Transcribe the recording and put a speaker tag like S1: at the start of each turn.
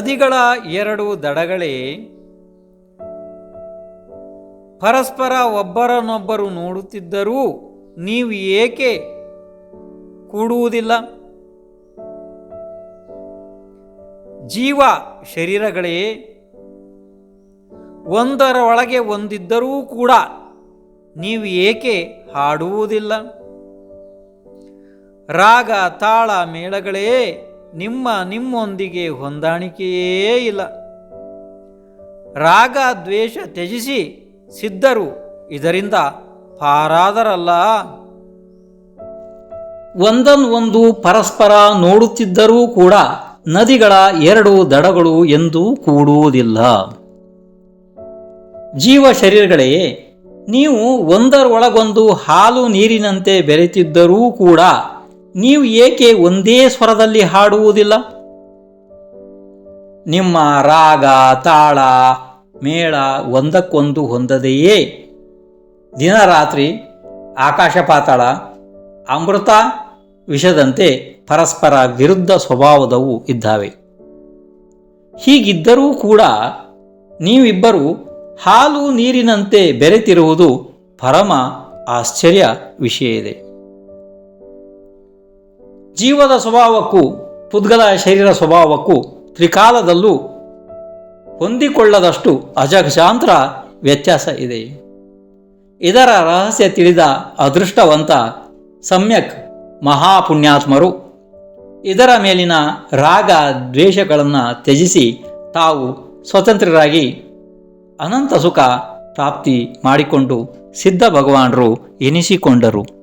S1: ನದಿಗಳ ಎರಡು ದಡಗಳೇ ಪರಸ್ಪರ ಒಬ್ಬರನ್ನೊಬ್ಬರು ನೋಡುತ್ತಿದ್ದರೂ ನೀವು ಏಕೆ ಕೂಡುವುದಿಲ್ಲ? ಜೀವ ಶರೀರಗಳೇ ಒಂದರ ಒಳಗೆ ಒಂದಿದ್ದರೂ ಕೂಡ ನೀವು ಏಕೆ ಹಾಡುವುದಿಲ್ಲ? ರಾಗ ತಾಳ ಮೇಳಗಳೇ ನಿಮ್ಮೊಂದಿಗೆ ಹೊಂದಾಣಿಕೆಯೇ ಇಲ್ಲ. ರಾಗ ದ್ವೇಷ ತ್ಯಜಿಸಿ ಸಿದ್ಧರು ಇದರಿಂದ ಪಾರಾದರಲ್ಲ. ಒಂದನ್ನೊಂದು ಪರಸ್ಪರ ನೋಡುತ್ತಿದ್ದರೂ ಕೂಡ ನದಿಗಳ ಎರಡು ದಡಗಳು ಎಂದೂ ಕೂಡುವುದಿಲ್ಲ. ಜೀವ ಶರೀರಗಳೇ ನೀವು ಒಂದರೊಳಗೊಂದು ಹಾಲು ನೀರಿನಂತೆ ಬೆರೆತಿದ್ದರೂ ಕೂಡ ನೀವು ಏಕೆ ಒಂದೇ ಸ್ವರದಲ್ಲಿ ಹಾಡುವುದಿಲ್ಲ? ನಿಮ್ಮ ರಾಗ ತಾಳ ಮೇಳ ಒಂದಕ್ಕೊಂದು ಹೊಂದದೆಯೇ ದಿನರಾತ್ರಿ ಆಕಾಶ ಪಾತಾಳ ಅಮೃತ ವಿಷದಂತೆ ಪರಸ್ಪರ ವಿರುದ್ಧ ಸ್ವಭಾವದವು ಇದ್ದಾವೆ. ಹೀಗಿದ್ದರೂ ಕೂಡ ನೀವಿಬ್ಬರು ಹಾಲು ನೀರಿನಂತೆ ಬೆರೆತಿರುವುದು ಪರಮ ಆಶ್ಚರ್ಯ ವಿಷಯ ಇದೆ. ಜೀವದ ಸ್ವಭಾವಕ್ಕೂ ಪುದ್ಗಲ ಶರೀರ ಸ್ವಭಾವಕ್ಕೂ ತ್ರಿಕಾಲದಲ್ಲೂ ಹೊಂದಿಕೊಳ್ಳದಷ್ಟು ಅಜಗಜಾಂತರ ವ್ಯತ್ಯಾಸ ಇದೆ. ಇದರ ರಹಸ್ಯ ತಿಳಿದ ಅದೃಷ್ಟವಂತ ಸಮ್ಯಕ್ ಮಹಾಪುಣ್ಯಾತ್ಮರು ಇದರ ಮೇಲಿನ ರಾಗ ದ್ವೇಷಗಳನ್ನು ತ್ಯಜಿಸಿ ತಾವು ಸ್ವತಂತ್ರರಾಗಿ ಅನಂತ ಸುಖ ಪ್ರಾಪ್ತಿ ಮಾಡಿಕೊಂಡು ಸಿದ್ಧ ಭಗವಾನರು ಎನಿಸಿಕೊಂಡರು.